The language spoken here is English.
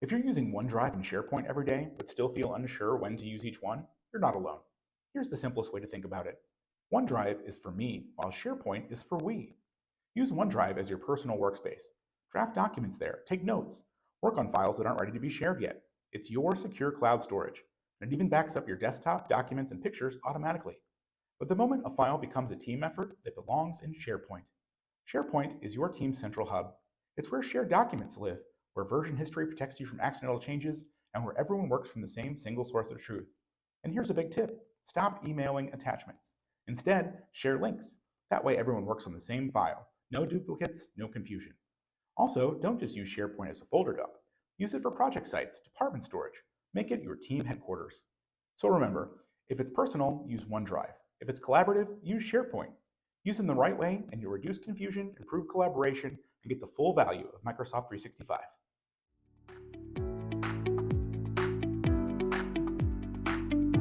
If you're using OneDrive and SharePoint every day, but still feel unsure when to use each one, you're not alone. Here's the simplest way to think about it. OneDrive is for me, while SharePoint is for we. Use OneDrive as your personal workspace. Draft documents there, take notes, work on files that aren't ready to be shared yet. It's your secure cloud storage, and it even backs up your desktop, documents, and pictures automatically. But the moment a file becomes a team effort, it belongs in SharePoint. SharePoint is your team's central hub. It's where shared documents live, where version history protects you from accidental changes, and where everyone works from the same single source of truth. And here's a big tip: stop emailing attachments. Instead, share links. That way everyone works on the same file. No duplicates, no confusion. Also, don't just use SharePoint as a folder dump. Use it for project sites, department storage. Make it your team headquarters. So remember, if it's personal, use OneDrive. If it's collaborative, use SharePoint. Use them the right way and you'll reduce confusion, improve collaboration, and get the full value of Microsoft 365.